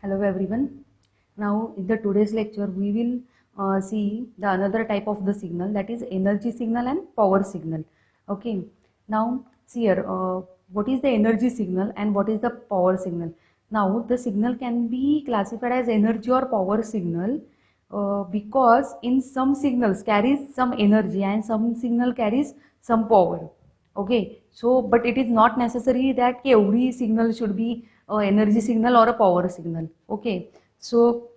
Hello everyone. Now in the today's lecture we will see the another type of the signal, that is energy signal and power signal. Okay. Now see here, what is the energy signal and what is the power signal. Now the signal can be classified as energy or power signal because in some signals carries some energy and some signal carries some power. Okay, so but it is not necessary that every signal should be energy signal or a power signal. Okay, so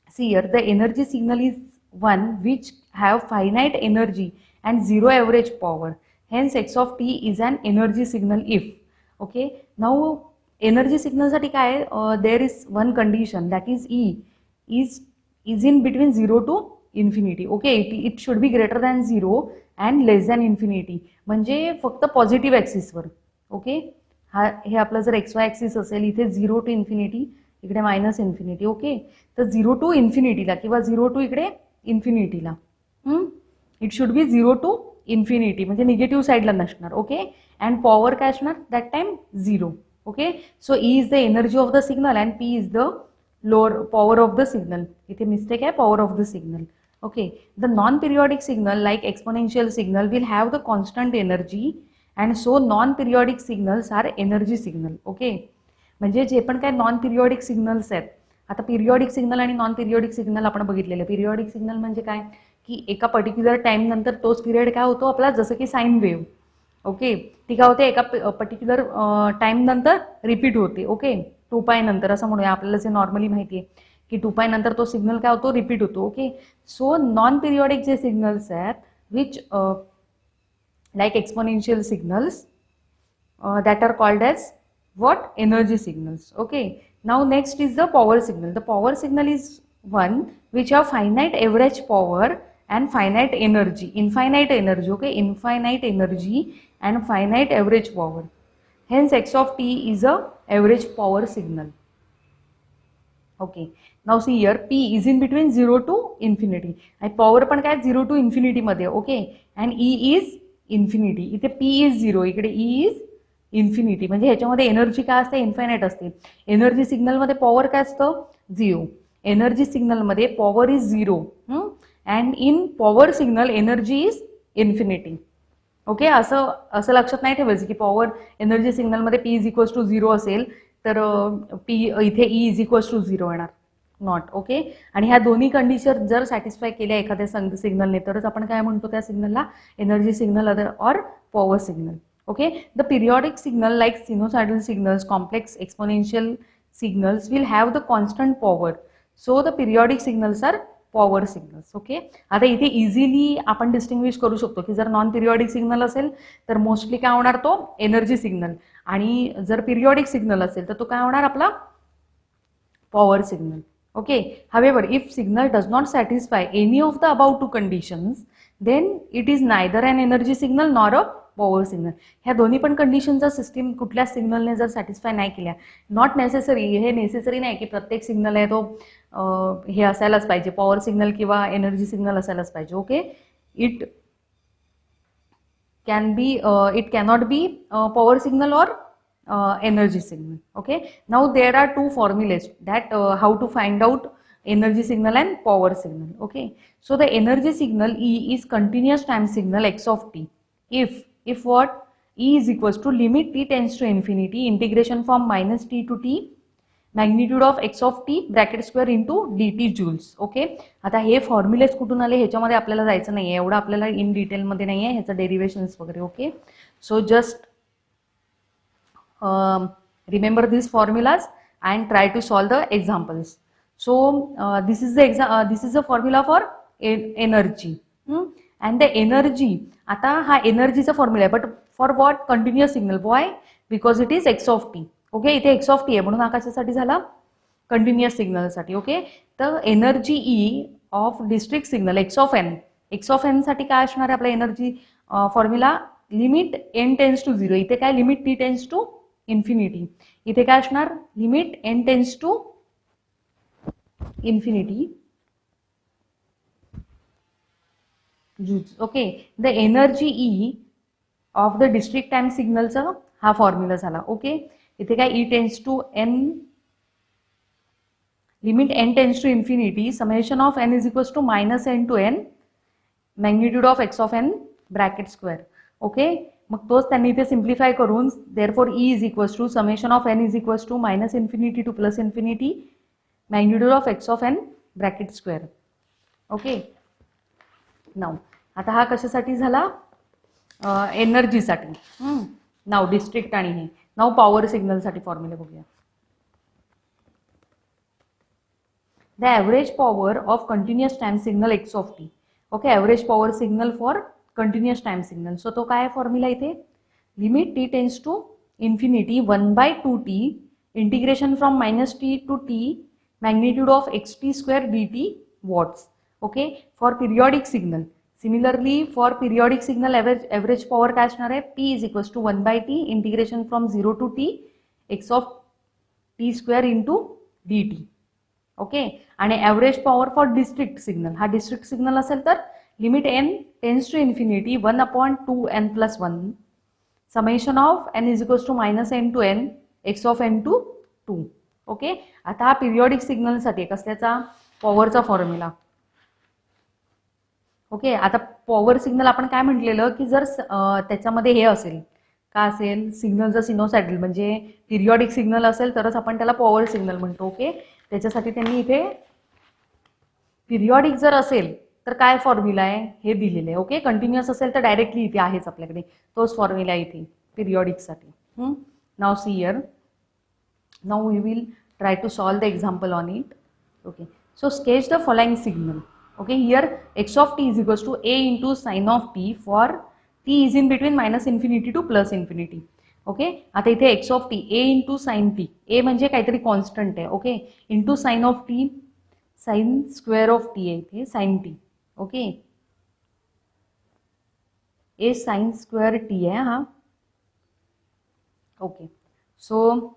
see here, the energy signal is one which have finite energy and zero average power. Hence x of t is an energy signal if. Okay, now energy signal साठी काय there is one condition, that is E is in between 0 to infinity. Okay, it should be greater than 0 and less than infinity, म्हणजे फक्त positive ॲक्सिसवर. Okay, हा हे आपलं जर x Y axis असेल, इथे 0 टू इन्फिनिटी, इकडे मायनस इन्फिनिटी. ओके, तर 0 टू इन्फिनिटीला किंवा 0 टू इकडे इन्फिनिटीला it should be 0 to infinity, म्हणजे निगेटिव्ह साईडला नसणार. ओके, अँड पॉवर काय असणार that time 0. Okay, so E is the energy of the signal and P is the lower power of the signal. इथे मिस्टेक आहे, power of the signal. Okay, the non-periodic signal like exponential signal will have the constant energy and so non-periodic signals are energy signal. Okay, म्हणजे जे पण काय non periodic signals आहेत, आता periodic signal आणि non periodic signal आपण बघितलेले. Periodic signal म्हणजे काय की एका पर्टिक्युलर टाइम नंतर तोच पिरियड काय होतो आपला, जसं की साईन वेव्ह. ओके, ती काय होते एका पर्टिक्युलर टाइम नंतर रिपीट होते. ओके, 2π नंतर असं म्हणूया, आपल्याला जे नॉर्मली माहिती आहे की 2π नंतर तो सिग्नल काय होतो, रिपीट होतो. ओके, सो नॉन पिरियॉडिक जे सिग्नल्स आहेत which like exponential signals that are called as what, energy signals. Okay, now next is the power signal. The power signal is one which have finite average power and finite energy, infinite energy. Okay, infinite energy and finite average power. Hence x of t is a average power signal. Okay, now see here, p is in between 0 to infinity आणि power पण काय 0 to infinity मध्ये. Okay, and e is infinity. इथे p is 0, इकडे e is infinity, म्हणजे ह्याच्यामध्ये energy काय असते, इन्फायनाइट असते. एनर्जी सिग्नलमध्ये पॉवर काय असतं, 0. एनर्जी सिग्नलमध्ये power is 0 and in power signal energy is infinity. Okay, असं असं लक्षात नाही ठेवायचं की पॉवर एनर्जी सिग्नलमध्ये पी इज इक्वल्स टू 0 असेल तर पी इथे ई इज इक्वल्स टू 0 येणार, नॉट. ओके, आणि ह्या दोन्ही कंडिशन जर सॅटिस्फाय केल्या एखाद्या सिग्नलने तरच आपण काय म्हणतो त्या सिग्नलला, energy signal other or power signal. Okay, the periodic signal like sinusoidal signals, complex exponential signals will have the constant power. So the periodic signals are power signals. Okay, आता इथे इझिली आपण डिस्टिंग्विश करू शकतो की जर non periodic signal असेल तर mostly काय होणार, तो एनर्जी सिग्नल, आणि जर पिरियॉडिक सिग्नल असेल तर तो काय होणार आपला power signal. Okay, however if signal does not satisfy any of the above two conditions then it is neither an energy signal nor a power signal. ह्या दोन्ही पण कंडिशनचा सिस्टीम कुठल्या सिग्नलने जर सॅटिस्फाय नाही केल्या, नॉट नेसेसरी, हे नेसेसरी नाही की प्रत्येक सिग्नल आहे तो हे असायलाच पाहिजे, पॉवर सिग्नल किंवा एनर्जी सिग्नल असायलाच पाहिजे. Okay, it can be it cannot be power signal or energy signal. Okay, now there are two formulas that how to find out energy signal and power signal. Okay, so the energy signal E is continuous time signal x of t if what, E is equals to limit t tends to infinity integration from minus t to t magnitude of x of t bracket square into dt joules. Okay, आता हे फॉर्म्युलेस कुठून आले ह्याच्यामध्ये आपल्याला जायचं नाही आहे, एवढं आपल्याला इन डिटेलमध्ये नाही आहे ह्याचं डेरिवेशन्स वगैरे. Okay, so just remember these formulas and try to solve the examples. So this is the formula for energy and the energy, आता हा एनर्जीचा फॉर्म्युला आहे, but for what, continuous signal. Why, because it is x of t. Okay, इथे x of t आहे म्हणून आकाशासाठी झाला कंटिन्युअस सिग्नलसाठी. ओके, तर energy E of discrete signal x of n साठी काय असणार आहे आपला energy formula, limit n tends to 0. इथे काय, limit T tends to infinity. इथे काय असणार, limit n tends to infinity joules. Okay, the energy E of the discrete time सिग्नलचा हा फॉर्म्युला झाला. ओके, इथे काय, E tends to n limit n tends to infinity summation of n is equals to minus n to n magnitude of x of n bracket square. Okay, मग तोच त्यांनी इथे simplify करून therefore E is equals to summation of n is equals to minus infinity to plus infinity magnitude of x of n bracket square. Okay, नाव आता हा कशासाठी झाला, एनर्जीसाठी. नाव डिस्ट्रिक्ट आणि हे नाव पॉवर सिग्नलसाठी फॉर्म्युला बघूया. The average power of continuous time signal x of t. Okay, average power signal for continuous time signal. So तो काय फॉर्म्युला इथे, limit T tends to infinity 1/2t integration from minus T to t magnitude of xt square dt watts. Okay, for periodic signal. Similarly for periodic signal average power काय असणार आहे, p is equals to 1/t integration from 0 to t x of T square into dt. Okay, आणि average power for district signal, हा district signal असेल तर limit n tends to infinity 1/2n+1 summation of n is equals to minus n to n x of n to 2. Okay, आता हा periodic सिग्नलसाठी कसल्याचा, पॉवरचा formula. Okay, आता power signal आपण काय म्हटलेलं की जर त्याच्यामध्ये हे असेल, का असेल, सिग्नल जर सिनोसायडल म्हणजे पिरियॉडिक सिग्नल असेल तरच आपण त्याला पॉवर सिग्नल म्हणतो. ओके, त्याच्यासाठी त्यांनी इथे पिरियॉडिक जर असेल तर काय फॉर्म्युला आहे हे दिलेलं आहे. ओके, कंटिन्युअस असेल तर डायरेक्टली इथे आहेच आपल्याकडे, तोच फॉर्म्युला आहे इथे पिरियॉडिकसाठी. Now see here, now we will try to solve the example on it. Okay, so sketch the following signal. Okay, here x of t is equals to a into sine of t for t is in between minus infinity to plus infinity. Okay, आता इथे x of t a into sin t, a म्हणजे काहीतरी constant आहे. Okay, into sine of t, sine square of t आहे इथे sine t. Okay, a sine square t आहे हा. Okay, so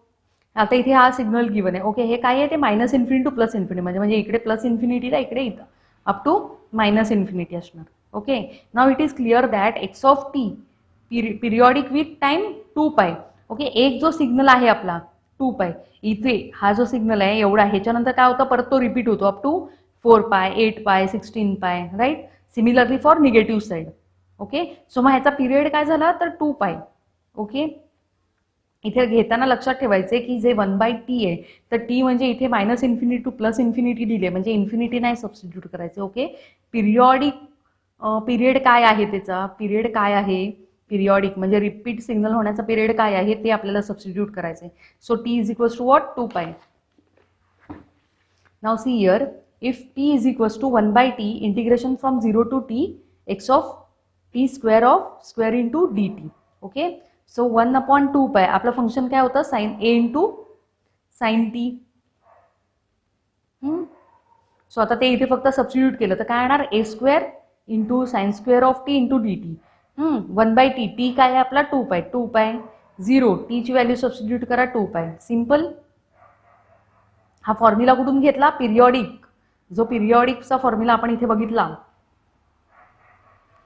आता इथे हा सिग्नल गिवन आहे. ओके, हे काय आहे ते minus infinity to plus infinity म्हणजे इकडे प्लस इन्फिनिटीला इकडे इथं अप टू मायनस इन्फिनिटी असणार. Okay, now it is clear that X of T periodic with time 2π. Okay, एक जो सिग्नल आहे आपला 2π, इथे हा जो सिग्नल आहे एवढा, ह्याच्यानंतर काय होतं परत तो रिपीट होतो up to 4π 8π 16π. Right, similarly for negative side. Okay, so मग ह्याचा पिरियड काय झाला तर 2π. ओके, इथे घेताना लक्षात ठेवायचे की जे 1/t आहे तर टी म्हणजे इथे minus infinity to plus infinity दिले म्हणजे इन्फिनिटी नाही सबस्टिट्यूट करायचे. ओके, पिरियॉडिक पिरियड काय आहे त्याचा, पिरियड काय आहे, पिरियॉडिक म्हणजे रिपीट सिग्नल होण्याचा पिरियड काय आहे ते आपल्याला सबस्टिट्यूट करायचे. So T is equals to what 2π. Now see here, if T is equals to 1/t integration from 0 to t x of T square of square into dt. Okay, so 1/2π आपलं function काय होतं sine a into sine T. So आता ते इथे फक्त substitute केलं तर काय येणार, a square into sine square of T into dt. 1/t, T काय आहे आपला 2π 0, टी ची व्हॅल्यू सबस्टिट्यूट करा 2π. सिम्पल. हा फॉर्म्युला कुठून घेतला, पिरियॉडिक, जो पिरियॉडिकचा फॉर्म्युला आपण इथे बघितला.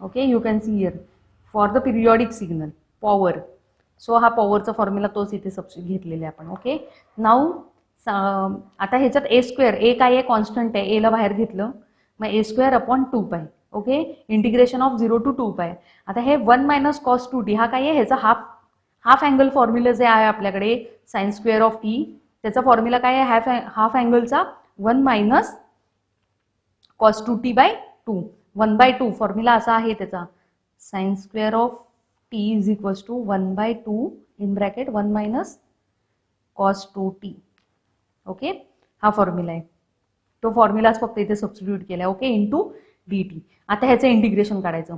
Okay, you can see here for the periodic signal power. So हा पॉवरचा फॉर्म्युला तोच इथे सबस्टिट्यूट घेतलेला आहे आपण. ओके, नाऊ आता ह्याच्यात ए स्क्वेअर, ए काय आहे कॉन्स्टंट आहे, एला बाहेर घेतलं मग a square upon 2π. Okay, integration of 0 to 2π. आता हे 1 - cos 2t हा काय आहे, ह्याचा हाफ अँगल फॉर्म्युला जे आहे आपल्याकडे साइन स्क्वेअर ऑफ टी, त्याचा फॉर्म्युला काय आहे हाफ अँगलचा 1 - cos 2t/2. 1/2 फॉर्म्युला असा आहे त्याचा, sine square of t is equals to 1/2 in bracket 1 - cos 2t. Okay, हा फॉर्म्युला आहे, तो फॉर्म्युलाच फक्त इथे सबस्टिट्यूट केला. Okay, into dt. आता ह्याचं इंटिग्रेशन काढायचं.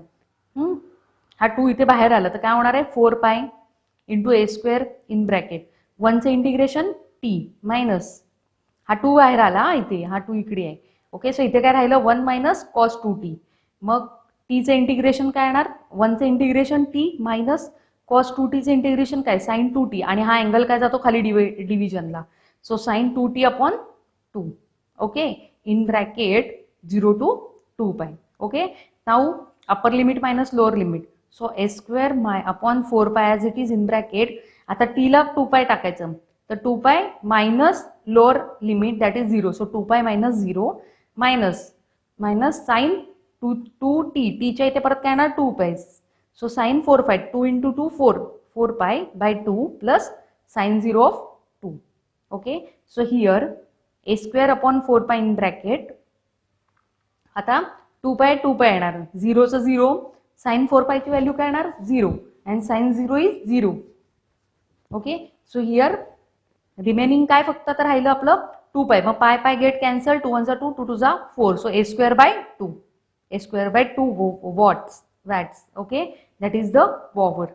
हा 2 इथे बाहेर आला तर काय होणार आहे 4π into a square in bracket 1चं इंटिग्रेशन t मायनस हा 2 बाहेर आला इथे, हा 2 इकडे आहे. ओके, सो इथे काय राहिलं 1 - cos 2t. मग टीचं इंटिग्रेशन काय येणार, 1चं इंटिग्रेशन t मायनस cos 2tचं इंटिग्रेशन काय साइन 2t, आणि हा अँगल काय जातो खाली डिव्हिजनला. So sine 2t upon 2. Okay, in bracket 0 to 2π. Okay, now upper limit minus lower limit. So a square upon 4π as it is in bracket. आता टीला 2π टाकायचं तर 2π minus lower limit, that is 0. So 2 pi minus 0 minus sin 2t, t च्या इथे परत काय येणार 2 pi. So sin 4 pi, 2 into 2 4 pi by 2 plus sin 0 of 2. Okay, so here a square upon 4 pi in bracket. आता 2 pi येणार, 0 चं 0, sin 4 pi ची value काय येणार 0 and sin 0 is 0. Okay, so here remaining काय फक्त तर राहिलं आपलं 2 pi. मग पाय गेट कॅन्सल, 2 1 जा 2, 2 2 जा 4. So a square by 2, a square by 2 watts. Okay, that is the power.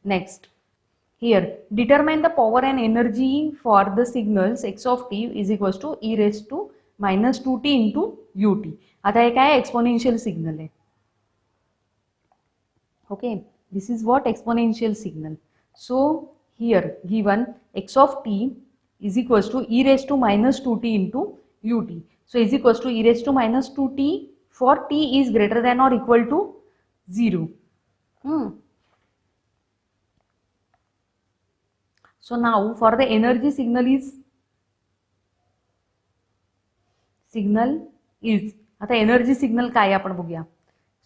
Next, here determine the power and energy for the signals x of t is equals to e raised to minus 2t into ut. आता हे काय exponential signal आहे. Okay, this is what exponential signal. So here given x of t is equals to e raised to minus 2t into ut. So is equals to e raised to minus 2t for t is greater than or equal to 0. So now for the energy signal is आता energy signal काय आपण बघूया.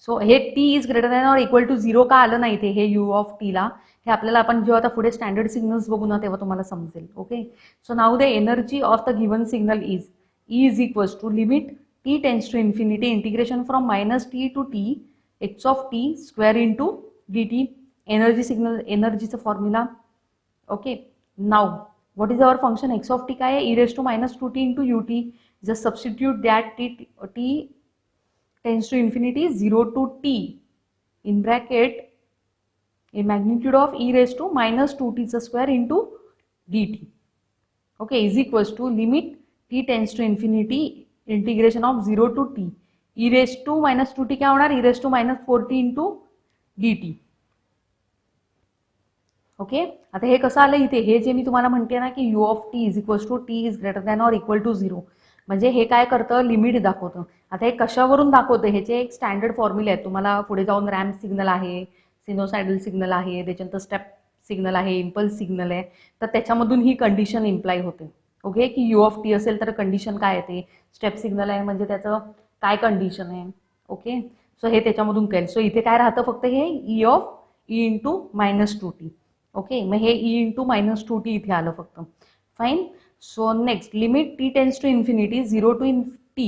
So हे t is greater than or equal to 0 का आलं नाही ते हे यू ऑफ टी ला, हे आपल्याला आपण जेव्हा आता पुढे स्टँडर्ड सिग्नल्स बघू ना तेव्हा तुम्हाला समजेल. Okay, so now the energy of the given signal is E is equals to limit T tends to infinity integration from minus T to T X of T square into D T. Energy signal, एनर्जीचं formula. Okay, now what is our function X of T काय आहे, E raise to minus 2t into U T. Just substitute that T tends to infinity 0 to t in bracket a magnitude of e raised to minus 2t square into dt. Okay, is equals to limit t tends to infinity integration of 0 to t e raised to minus 2t क्या होणार, e raised to minus 4t into dt. Okay, आता हे कसं आलं इथे, हे जे मी तुम्हाला म्हणते ना की u of t is equals to t is greater than or equal to 0, म्हणजे हे काय करतं, लिमिट दाखवतं. आता हे कशावरून दाखवतं, ह्याचे एक स्टँडर्ड फॉर्म्युले आहेत. तुम्हाला पुढे जाऊन रॅम्प सिग्नल आहे, सिनोसायडल सिग्नल आहे, त्याच्यानंतर स्टेप सिग्नल आहे, इम्पल्स सिग्नल आहे, तर त्याच्यामधून ही कंडिशन इम्प्लाय होते. ओके, की यू ऑफ टी असेल तर कंडिशन काय येते, स्टेप सिग्नल आहे म्हणजे त्याचं काय कंडिशन आहे. ओके, सो हे त्याच्यामधून कळेल. सो इथे काय राहतं, फक्त हे E of E into minus 2t. Okay, मग हे ई इंटू मायनस 2t इथे आलं फक्त. Fine. So next, limit t tends to infinity 0 to t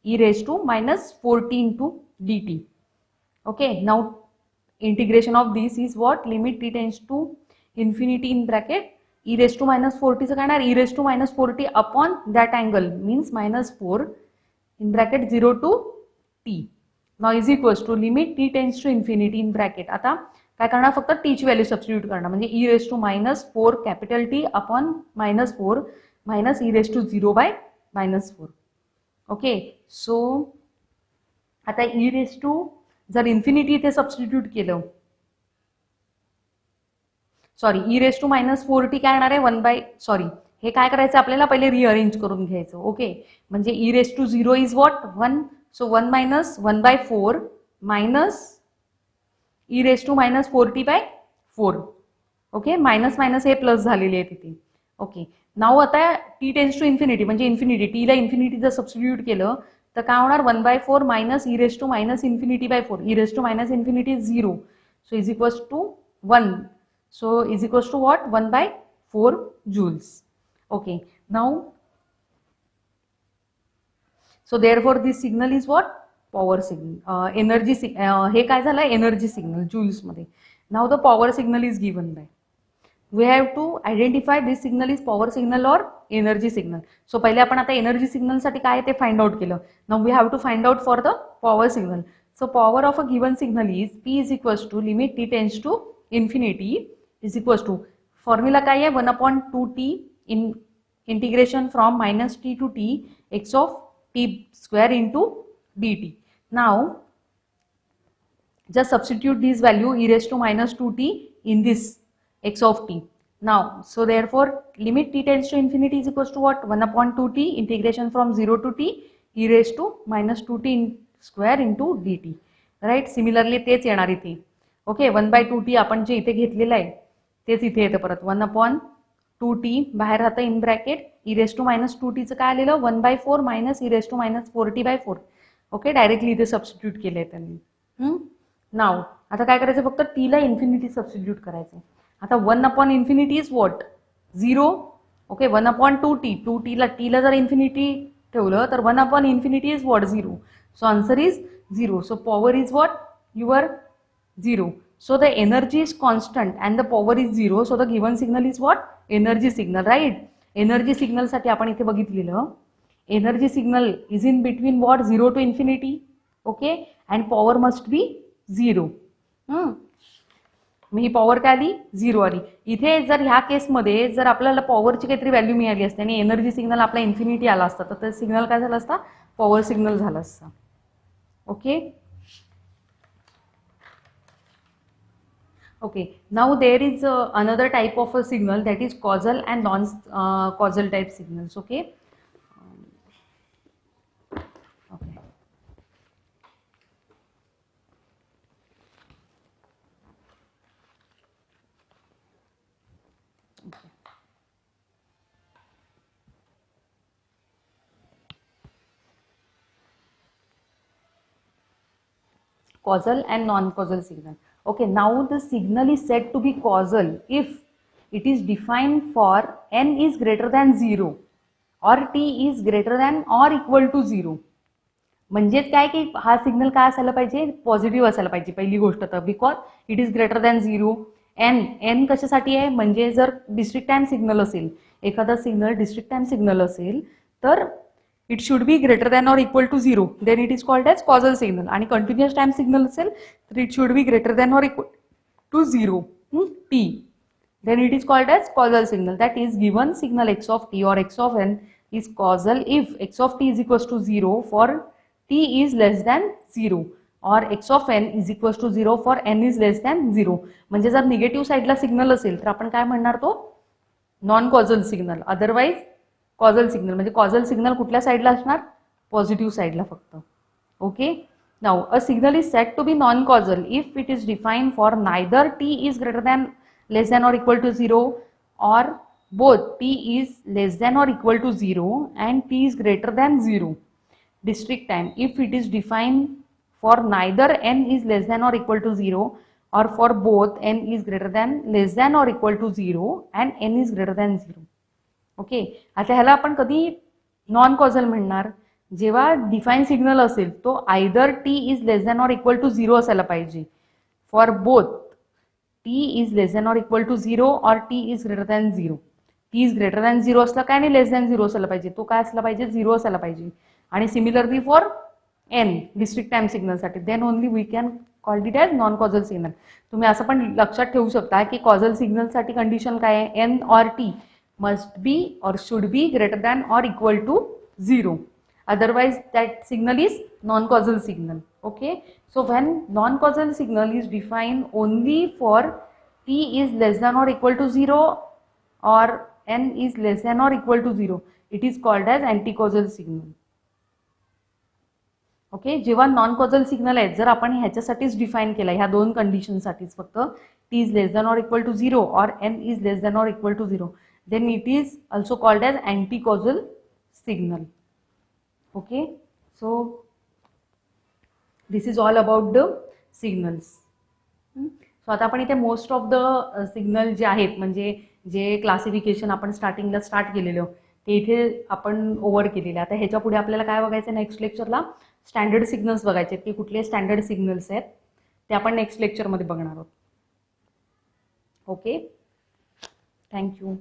e raised to minus 4t into dt. Okay, now integration of this is what, limit t tends to infinity in bracket e raised to minus 4t चं काय e raised to minus 4t upon that angle means minus 4 in bracket 0 to t. Now is equals to limit t tends to infinity in bracket. आता काय करणार, फक्त T ची value substitute करणार, म्हणजे e raised to minus 4 capital T upon minus 4 minus e raised to 0 by minus 4. Okay, so आता e raised to जर infinity इथे सबस्टिट्यूट केलं, sorry e raised to minus 4t काय येणार आहे 1 by, सॉरी हे काय करायचं आपल्याला पहिले रिअरेंज करून घ्यायचं. ओके, म्हणजे e raised to 0 is what 1, so 1 minus 1 by 4 minus e raised to minus 4t by 4. ओके, मायनस मायनस हे प्लस झालेले आहे तिथे. ओके, नाउ आता टी टेन्स टू इन्फिनिटी म्हणजे इन्फिनिटी, टीला इन्फिनिटी जर सबस्टिट्यूट केलं तर काय होणार 1 by 4 minus e raise to minus infinity by 4. E raise to minus infinity 0, so is equals to 1, so is equals to what 1 by 4 joules. Okay, now so therefore this signal is what, power signal, energy हे काय झालं energy signal joules मध्ये. Now the power signal is given by, we have to identify this signal is power signal or energy signal. So पहिले आपण आता energy signal साठी काय ते फाइंड आउट केलं. Now we have to find out for the power signal. So power of a given signal is P is equals to limit t tends to infinity is equals to, formula काय आहे 1/2t in integration from minus t to t x of t square into dt. Now just substitute this value e raised to minus 2t in this x of t. Now so therefore limit t tends to infinity is equals to what, 1/2t integration from 0 to t e raised to minus 2t square into dt. Right, similarly तेच येणार इथे. Okay, 1/2t आपण जे इथे घेतलेलं आहे तेच इथे येतं परत 1/2t 2t बाहेर राहतं इन ब्रॅकेट e⁻²tचं काय आलेलं 1/4 मायनस e⁻4t/4. ओके, डायरेक्टली इथे सबस्टिट्यूट केलंय त्यांनी. नाव आता काय करायचं, फक्त टीला इन्फिनिटी सबस्टिट्यूट करायचं. आता 1/∞ इज व्हॉट 0. ओके, 1/2t 2tला जर इन्फिनिटी ठेवलं तर 1/∞ is what 0. So answer is 0. So power is what your 0. So the energy is constant and the power is 0. So the given signal is what? Energy signal, right? Energy signal साठी आपण इथे बघितलेलं. Energy signal is in between what? 0 to infinity. Okay? And power must be 0. He power काय आली 0 आली. इथे जर ह्या केसमध्ये जर आपल्याला पॉवरची काहीतरी व्हॅल्यू मिळाली असते आणि एनर्जी सिग्नल आपला इन्फिनिटी आला असता तर ते सिग्नल काय झालं असता, पॉवर सिग्नल झालं असतं. Okay. Okay, now there is another type of a signal, that is causal and non-causal type signals. Okay. Okay. Causal and non-causal signal. Okay, now the signal is said to be causal if it is defined for n is greater than 0 or t is greater than or equal to 0. म्हणजेच काय की हा signal काय असायला पाहिजे, positive असायला पाहिजे पहिली गोष्ट तर, because it is greater than 0. N कशासाठी आहे, म्हणजे जर डिस्ट्रिक्ट टाइम सिग्नल असेल, एखादा सिग्नल डिस्ट्रिक्ट टाइम सिग्नल असेल तर it should be greater than or equal to 0, then it is called as causal signal. आणि कंटिन्युअस टाइम सिग्नल असेल तर it should be greater than or equal to 0 t, then it is called as causal signal. That is, given signal x of t or x of n is causal if x of t is equals to 0 for t is less than 0 or x of n is equals to 0 for n is less than 0. म्हणजे जर negative साईडला signal असेल तर आपण काय म्हणणार, तो non causal signal. Otherwise causal signal. म्हणजे कॉझल सिग्नल कुठल्या साईडला असणार, पॉझिटिव्ह साईडला फक्त. Okay. Now a signal is said to be non-causal if it is defined for neither t is greater than, less than or equal to 0 or both t is less than or equal to 0 and t is greater than 0. Discrete time, if it is defined for neither n is less than or equal to 0 or for both n is greater than, less than or equal to 0 and n is greater than 0. Okay. आता ह्याला आपण कधी non कॉझल म्हणणार, जेव्हा define signal असेल तो either t is less than or equal to 0 असायला पाहिजे for both t is less than or equal to 0 और t is greater than 0. T is greater than 0 असला काय आणि लेस दॅन 0 असायला पाहिजे, तो काय असला पाहिजे 0 असायला पाहिजे. आणि similarly for an discrete time सिग्नलसाठी, then only we can called it as non causal signal. तुम्ही असं पण लक्षात ठेवू शकता की कॉझल सिग्नलसाठी कंडिशन काय आहे, एन और T must be or should be greater than or equal to 0. Otherwise that signal is non-causal signal. Okay. So when non-causal signal is defined only for t is less than or equal to 0 or n is less than or equal to 0, it is called as anti-causal signal. Okay. जेव्हा non causal signal आहेत जर आपण ह्याच्यासाठीच define केला, ह्या दोन कंडिशनसाठीच फक्त, t is less than or equal to 0 और n is less than or equal to 0, then it is also called as anti-causal signal. Okay, so this is all about the signals. So आता आपण इथे most of the signal जे आहेत, म्हणजे जे classification आपण स्टार्टिंगला स्टार्ट केलेलं ते इथे आपण ओव्हर केलेले. आता ह्याच्या पुढे आपल्याला काय बघायचं, नेक्स्ट लेक्चरला स्टँडर्ड सिग्नल्स बघायचे की कुठले स्टँडर्ड सिग्नल्स आहेत ते आपण नेक्स्ट लेक्चरमध्ये बघणार आहोत. Okay, thank you.